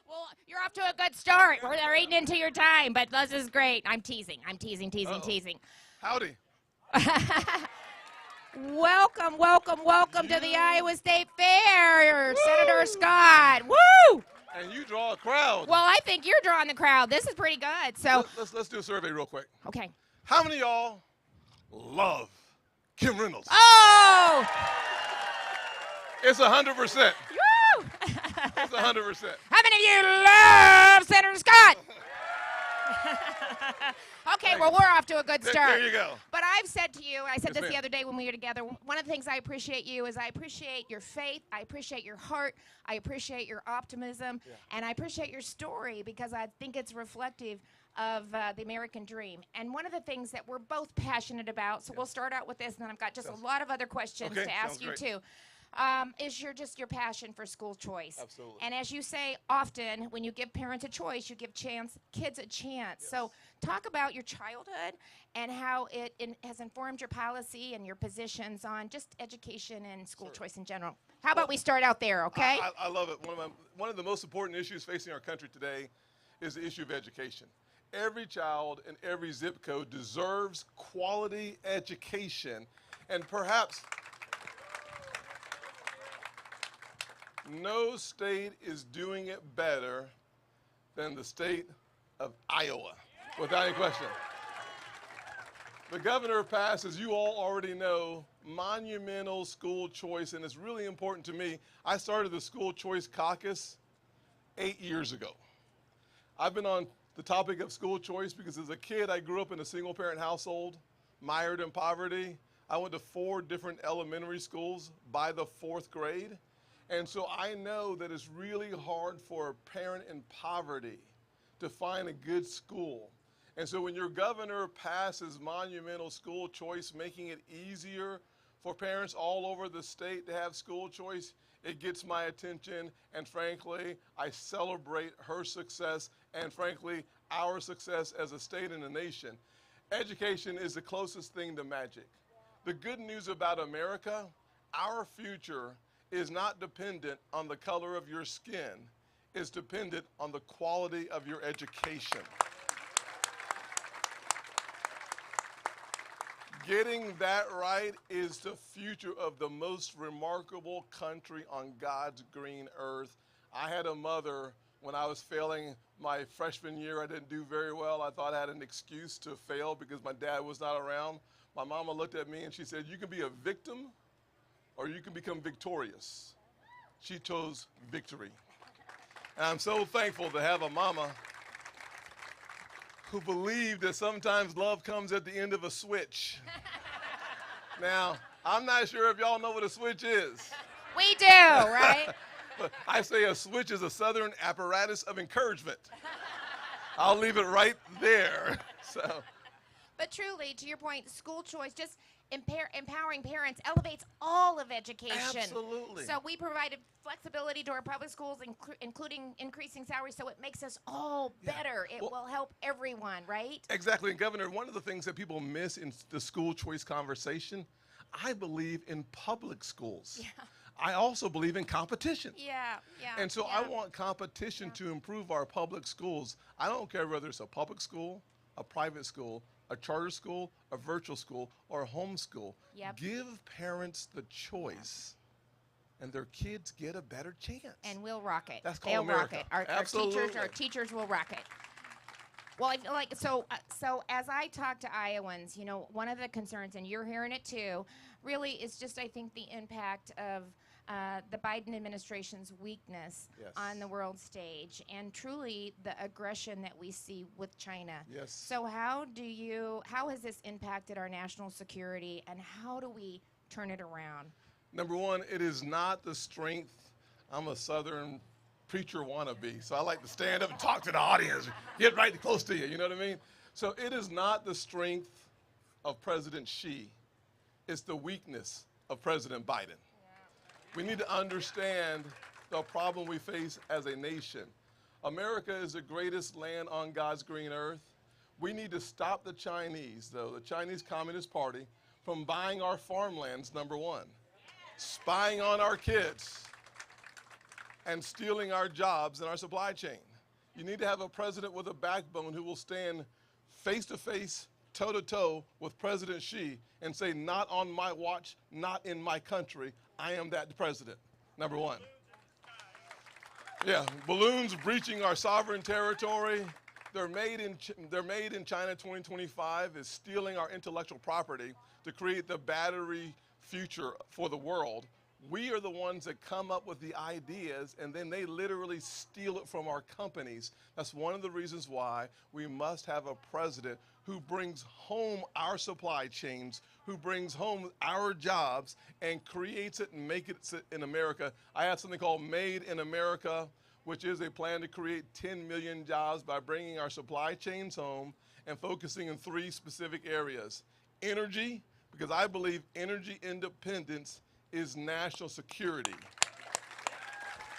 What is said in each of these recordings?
Well, you're off to a good start. We're eating into your time, but this is great. I'm teasing. I'm teasing. Teasing. Howdy. Welcome to the Iowa State Fair, Senator Scott. Woo! And you draw a crowd. Well, I think you're drawing the crowd. This is pretty good. So let's do a survey real quick. Okay. How many of y'all love Kim Reynolds? Oh! It's 100%. Woo! It's 100%. How many of you love Senator Scott? Okay, well, we're off to a good start. There you go. But I've said to you, I said Yes, this the ma'am. other day when we were together, one of the things I appreciate you is I appreciate your faith, I appreciate your heart, I appreciate your optimism, and I appreciate your story because I think it's reflective of the American dream. And one of the things that we're both passionate about, so we'll start out with this, and then I've got just a lot of other questions to ask you too. Is your passion for school choice. Absolutely. And as you say often, when you give parents a choice, you give kids a chance. Yes. So talk about your childhood and how it has informed your policy and your positions on just education and school choice in general. How about we start out there, okay? I love it. One of the most important issues facing our country today is the issue of education. Every child in every zip code deserves quality education, and perhaps no state is doing it better than the state of Iowa, without any question. The governor passed, as you all already know, monumental school choice, and it's really important to me. I started the School Choice Caucus 8 years ago. I've been on the topic of school choice because as a kid, I grew up in a single-parent household, mired in poverty. I went to 4 different elementary schools by the 4th grade. And so I know that it's really hard for a parent in poverty to find a good school. And so when your governor passes monumental school choice, making it easier for parents all over the state to have school choice, it gets my attention. And frankly, I celebrate her success and frankly, our success as a state and a nation. Education is the closest thing to magic. The good news about America, our future is not dependent on the color of your skin. It's dependent on the quality of your education. Getting that right is the future of the most remarkable country on God's green earth. I had a mother, when I was failing my freshman year, I didn't do very well. I thought I had an excuse to fail because my dad was not around. My mama looked at me and she said, "You can be a victim or you can become victorious." She chose victory. And I'm so thankful to have a mama who believed that sometimes love comes at the end of a switch. Now, I'm not sure if y'all know what a switch is. We do, right? But I say a switch is a Southern apparatus of encouragement. I'll leave it right there. So. But truly, to your point, school choice, just empowering parents elevates all of education. Absolutely. So we provided flexibility to our public schools, including increasing salaries, so it makes us all better. It will help everyone, right? Exactly. And Governor, one of the things that people miss in the school choice conversation, I believe in public schools. Yeah. I also believe in competition. Yeah. And so I want competition to improve our public schools. I don't care whether it's a public school, a private school, a charter school, a virtual school, or a homeschool. Yep. Give parents the choice, and their kids get a better chance. And we'll rock it. That's called They'll America. rock it. Our teachers will rock it. Well, I feel like so as I talk to Iowans, one of the concerns, and you're hearing it too, really is just I think the impact of the Biden administration's weakness on the world stage, and truly the aggression that we see with China. Yes. So how has this impacted our national security, and how do we turn it around? Number one, it is not the strength. I'm a Southern preacher wannabe, so I like to stand up and talk to the audience, get right close to you, you know what I mean? So it is not the strength of President Xi. It's the weakness of President Biden. We need to understand the problem we face as a nation. America is the greatest land on God's green earth. We need to stop the Chinese, though, the Chinese Communist Party, from buying our farmlands, number one, spying on our kids, and stealing our jobs and our supply chain. You need to have a president with a backbone who will stand face-to-face, toe-to-toe with President Xi and say, not on my watch, not in my country, I am that president, number one. Yeah, balloons breaching our sovereign territory. They're made in China 2025 is stealing our intellectual property to create the battery future for the world. We are the ones that come up with the ideas, and then they literally steal it from our companies. That's one of the reasons why we must have a president who brings home our supply chains, who brings home our jobs, and creates it and make it in America. I have something called Made in America, which is a plan to create 10 million jobs by bringing our supply chains home and focusing in 3 specific areas. Energy, because I believe energy independence is national security.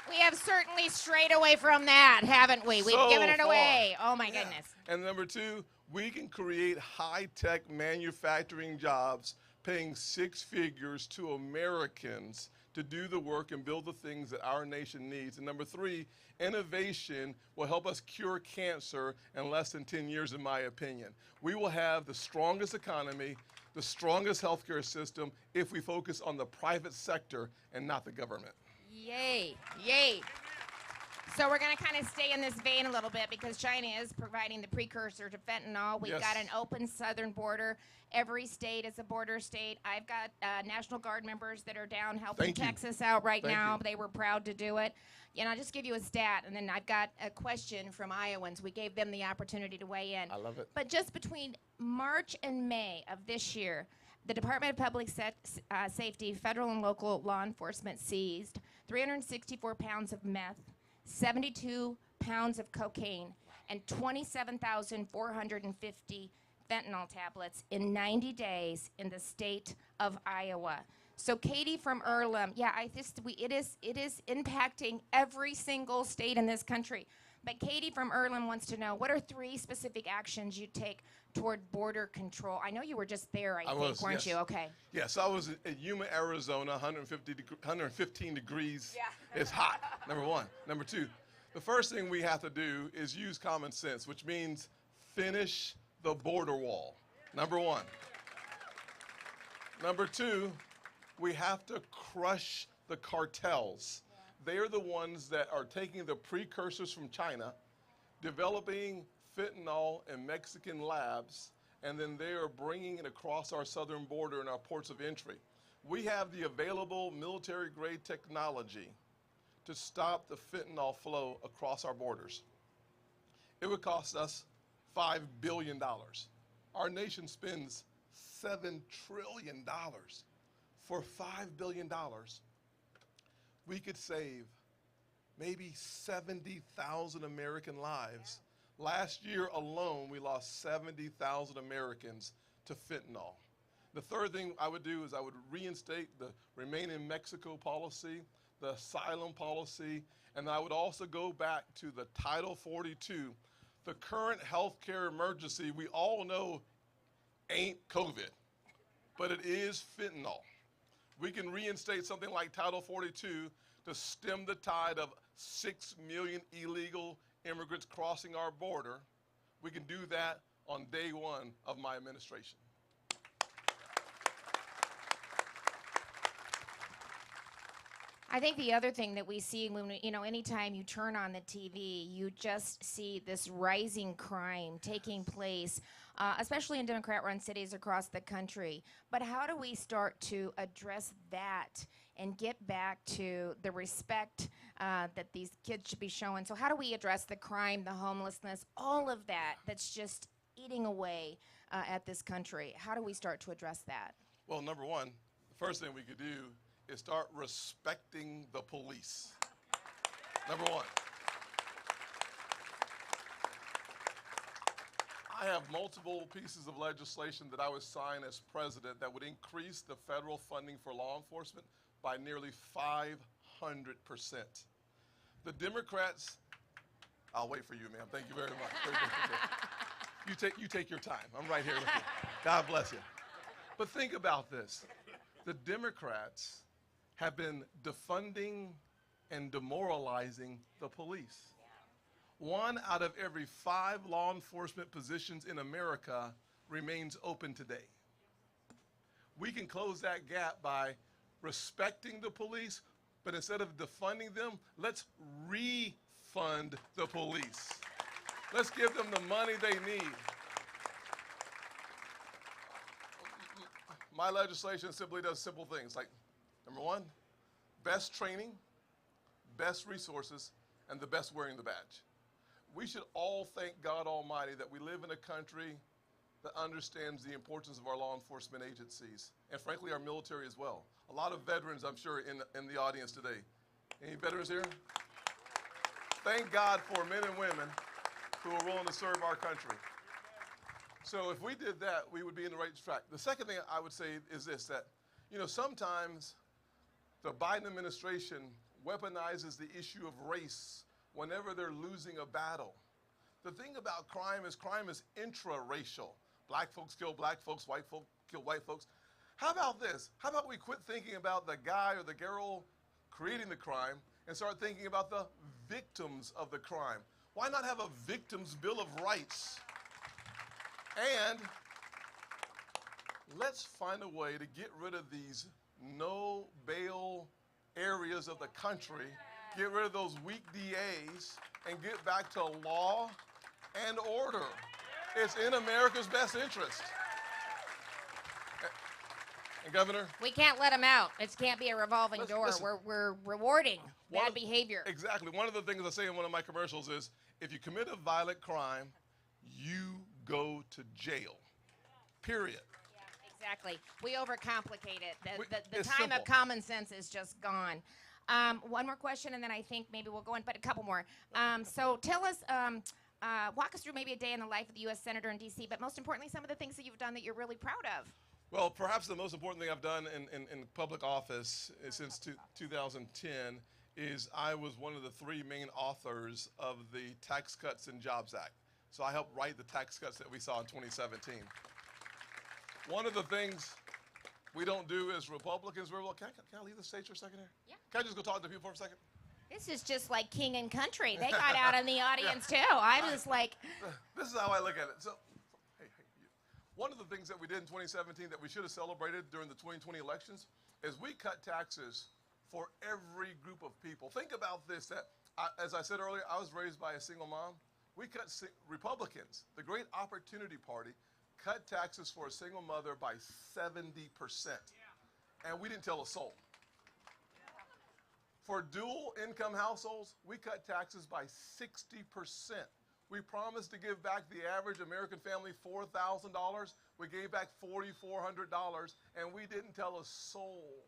We have certainly strayed away from that, haven't we? We've given it away. Oh, my goodness. And number 2, we can create high-tech manufacturing jobs paying 6 figures to Americans to do the work and build the things that our nation needs. And number 3, innovation will help us cure cancer in less than 10 years, in my opinion. We will have the strongest economy, the strongest healthcare system if we focus on the private sector and not the government. Yay, yay. So we're going to kind of stay in this vein a little bit because China is providing the precursor to fentanyl. We've got an open southern border. Every state is a border state. I've got National Guard members that are down helping Texas out right now. They were proud to do it. And I'll just give you a stat, and then I've got a question from Iowans. We gave them the opportunity to weigh in. I love it. But just between March and May of this year, the Department of Public Safety, federal and local law enforcement seized 364 pounds of meth, 72 pounds of cocaine, and 27,450 fentanyl tablets in 90 days in the state of Iowa. So Katie from Earlham, it is impacting every single state in this country. But Katie from Earlham wants to know, what are 3 specific actions you take toward border control? I know you were just there, I think, weren't you? Okay. Yes, I was at Yuma, Arizona, 115 degrees. Yeah. It's hot, number 1. Number 2, the first thing we have to do is use common sense, which means finish the border wall, number 1. Number 2, we have to crush the cartels. They are the ones that are taking the precursors from China, developing fentanyl in Mexican labs, and then they are bringing it across our southern border and our ports of entry. We have the available military-grade technology to stop the fentanyl flow across our borders. It would cost us $5 billion. Our nation spends $7 trillion. For $5 billion, we could save maybe 70,000 American lives. Last year alone, we lost 70,000 Americans to fentanyl. The third thing I would do is I would reinstate the Remain in Mexico policy, the asylum policy, and I would also go back to the Title 42. The current healthcare emergency, we all know, ain't COVID, but it is fentanyl. We can reinstate something like Title 42 to stem the tide of 6 million illegal immigrants crossing our border. We can do that on day 1 of my administration. I think the other thing that we see when anytime you turn on the TV, you just see this rising crime taking place, especially in Democrat-run cities across the country. But how do we start to address that and get back to the respect that these kids should be showing? So how do we address the crime, the homelessness, all of that that's just eating away at this country? How do we start to address that? Well, number 1, the first thing we could do is start respecting the police. Number 1. I have multiple pieces of legislation that I would sign as president that would increase the federal funding for law enforcement by nearly 500%. The Democrats, I'll wait for you, ma'am. Thank you very much. You take your time. I'm right here with you. God bless you. But think about this. The Democrats have been defunding and demoralizing the police. 1 out of every 5 law enforcement positions in America remains open today. We can close that gap by respecting the police, but instead of defunding them, let's refund the police. Let's give them the money they need. My legislation simply does simple things like, number 1, best training, best resources, and the best wearing the badge. We should all thank God Almighty that we live in a country that understands the importance of our law enforcement agencies, and frankly, our military as well. A lot of veterans, I'm sure, in the audience today. Any veterans here? Thank God for men and women who are willing to serve our country. So if we did that, we would be in the right track. The second thing I would say is this, that, sometimes the Biden administration weaponizes the issue of race whenever they're losing a battle. The thing about crime is intra-racial. Black folks kill black folks, white folks kill white folks. How about this? How about we quit thinking about the guy or the girl creating the crime and start thinking about the victims of the crime? Why not have a victim's bill of rights? And let's find a way to get rid of these no bail areas of the country, get rid of those weak DAs, and get back to law and order. It's in America's best interest. And Governor? We can't let them out. It can't be a revolving door. Listen. We're rewarding bad behavior. Exactly. One of the things I say in one of my commercials is, if you commit a violent crime, you go to jail. Period. Yeah, exactly. We overcomplicate it. The It's time simple. of common sense is just gone. One more question, and then I think maybe we'll go in, but a couple more. So tell us, walk us through maybe a day in the life of the U.S. Senator in D.C., but most importantly, some of the things that you've done that you're really proud of. Well, perhaps the most important thing I've done in public office since 2010 is I was one of the 3 main authors of the Tax Cuts and Jobs Act. So I helped write the tax cuts that we saw in 2017. One of the things we don't do as Republicans, can I leave the stage for a second here? Yeah. Can I just go talk to people for a second? This is just like King and Country. They got out in the audience, too. I was like... This is how I look at it. So, hey, one of the things that we did in 2017 that we should have celebrated during the 2020 elections is we cut taxes for every group of people. Think about this, that as I said earlier, I was raised by a single mom. We cut Republicans, the great opportunity party, cut taxes for a single mother by 70%. And we didn't tell a soul. For dual income households, we cut taxes by 60%. We promised to give back the average American family $4,000. We gave back $4,400, and we didn't tell a soul.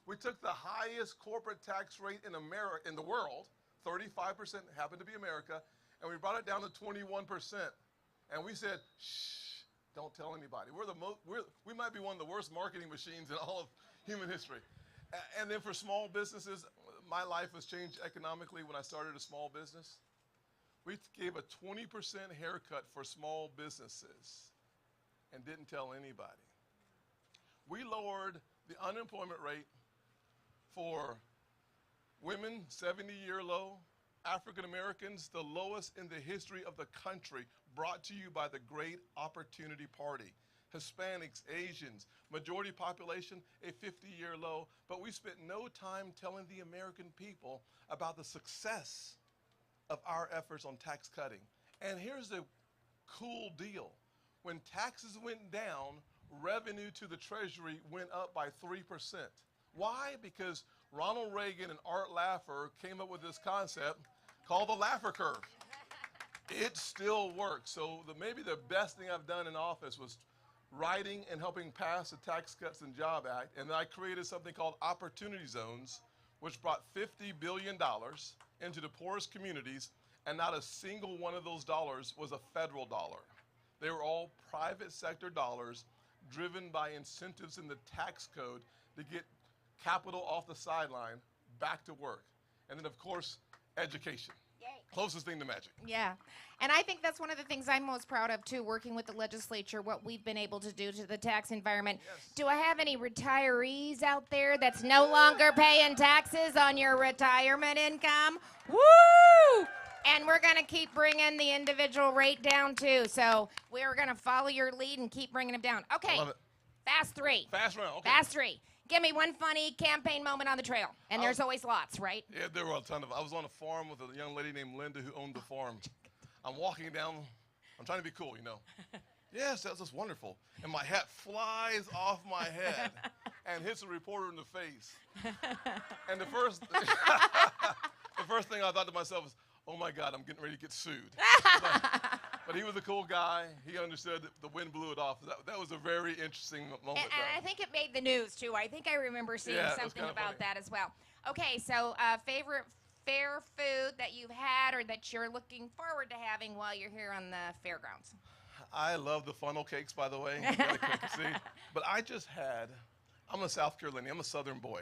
We took the highest corporate tax rate in America, in the world, 35% happened to be America, and we brought it down to 21%. And we said, shh, don't tell anybody. We might be one of the worst marketing machines in all of human history. And then for small businesses, my life was changed economically when I started a small business. We gave a 20% haircut for small businesses and didn't tell anybody. We lowered the unemployment rate for women, 70-year low, African Americans, the lowest in the history of the country, brought to you by the Great Opportunity Party. Hispanics, Asians, majority population, a 50-year low, but we spent no time telling the American people about the success of our efforts on tax cutting. And here's the cool deal. When taxes went down, revenue to the Treasury went up by 3%. Why? Because Ronald Reagan and Art Laffer came up with this concept called the Laffer curve. It still works. So maybe the best thing I've done in office was writing and helping pass the Tax Cuts and Jobs Act, and then I created something called Opportunity Zones, which brought $50 billion into the poorest communities, and not a single one of those dollars was a federal dollar. They were all private sector dollars driven by incentives in the tax code to get capital off the sideline back to work. And then, of course, education. Closest thing to magic. Yeah. And I think that's one of the things I'm most proud of, too, working with the legislature, what we've been able to do to the tax environment. Yes. Do I have any retirees out there that's no longer paying taxes on your retirement income? Woo! And we're going to keep bringing the individual rate down, too. So we're going to follow your lead and keep bringing them down. Okay. I love it. Fast three. Fast round. Okay. Fast three. Give me one funny campaign moment on the trail. And there's always lots, right? Yeah, there were a ton of. I was on a farm with a young lady named Linda who owned the farm. I'm walking down. I'm trying to be cool, you know. Yes, that's just wonderful. And my hat flies off my head and hits a reporter in the face. And the first thing I thought to myself was, oh my God, I'm getting ready to get sued. But he was a cool guy. He understood that the wind blew it off. That was a very interesting moment. And I think it made the news, too. I think I remember seeing something about that as well. Okay, so favorite fair food that you've had or that you're looking forward to having while you're here on the fairgrounds? I love the funnel cakes, by the way. But I'm a South Carolinian. I'm a Southern boy.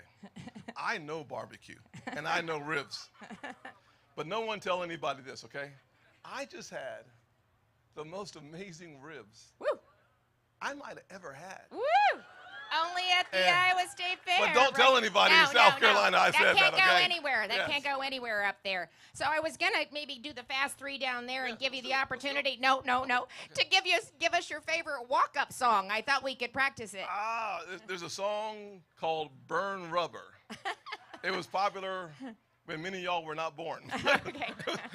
I know barbecue, and I know ribs. But no one tell anybody this, okay? I just had the most amazing ribs I might have ever had. Woo! Only at the Iowa State Fair. But don't tell anybody in South Carolina I said that, okay? That can't go anywhere. That can't go anywhere up there. So I was going to maybe do the fast three down there and give you the opportunity. No. To give us your favorite walk-up song. I thought we could practice it. There's a song called Burn Rubber. It was popular when many of y'all were not born. Okay.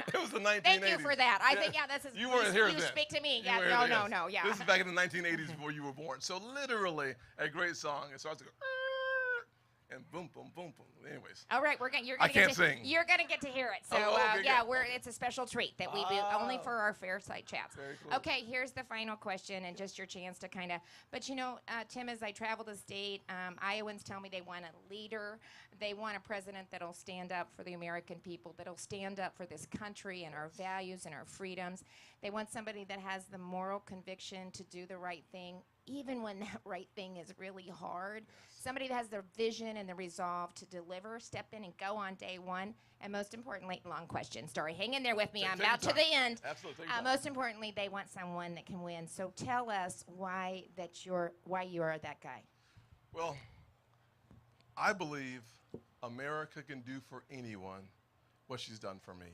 It was the 1980s. Thank you for that. I think, this is, you weren't here you then. speak to me. You Yeah, weren't here, no, yeah. This is back in the 1980s before you were born. So literally a great song. It starts to go, and boom, boom, boom, boom. Anyways. All right, I can't sing. You're going to get to hear it. So, it's a special treat that we do only for our Fairside Chats. Very cool. Okay, here's the final question and just your chance to kind of, but Tim, as I travel the state, Iowans tell me they want a leader. They want a president that'll stand up for the American people, that'll stand up for this country and our values and our freedoms. They want somebody that has the moral conviction to do the right thing, even when that right thing is really hard. Somebody that has the vision and the resolve to deliver, step in and go on day one. And most importantly, long question, Story. Hang in there with me. I'm about to the end. Absolutely. Most importantly, they want someone that can win. So tell us why you are that guy. Well, I believe America can do for anyone what she's done for me.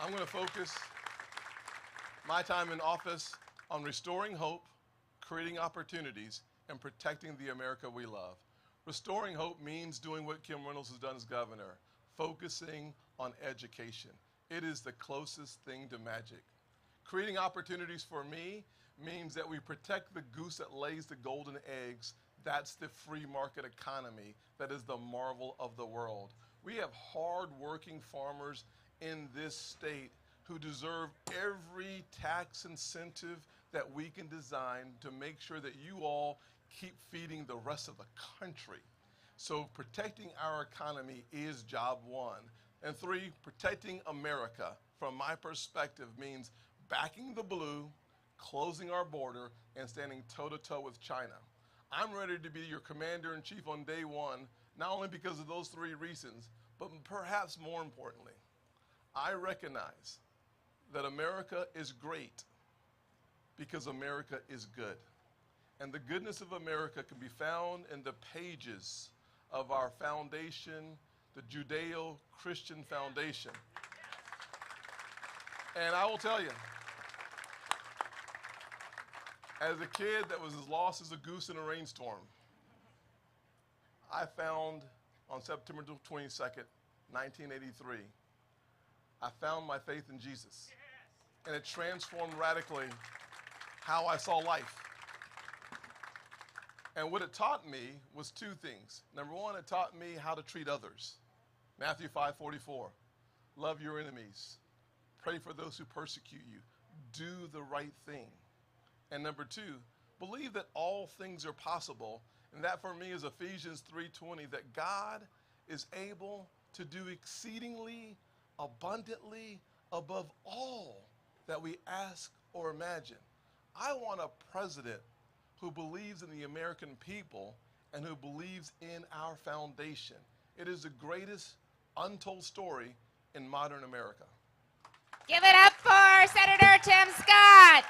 I'm going to focus my time in office on restoring hope, creating opportunities, and protecting the America we love. Restoring hope means doing what Kim Reynolds has done as governor, focusing on education. It is the closest thing to magic. Creating opportunities for me means that we protect the goose that lays the golden eggs. That's the free market economy that is the marvel of the world. We have hard-working farmers in this state who deserve every tax incentive that we can design to make sure that you all keep feeding the rest of the country. So protecting our economy is job one. And three, protecting America, from my perspective, means backing the blue, closing our border, and standing toe-to-toe with China. I'm ready to be your commander-in-chief on day one, not only because of those three reasons, but perhaps more importantly, I recognize that America is great because America is good. And the goodness of America can be found in the pages of our foundation, the Judeo-Christian Foundation. And I will tell you, as a kid that was as lost as a goose in a rainstorm, I found on September 22nd, 1983, I found my faith in Jesus. And it transformed radically how I saw life. And what it taught me was two things. Number one, it taught me how to treat others. Matthew 5:44, love your enemies. Pray for those who persecute you. Do the right thing. And number two, believe that all things are possible. And that for me is Ephesians 3:20, that God is able to do exceedingly abundantly above all that we ask or imagine. I want a president who believes in the American people and who believes in our foundation. It is the greatest untold story in modern America. Give it up for Senator Tim Scott.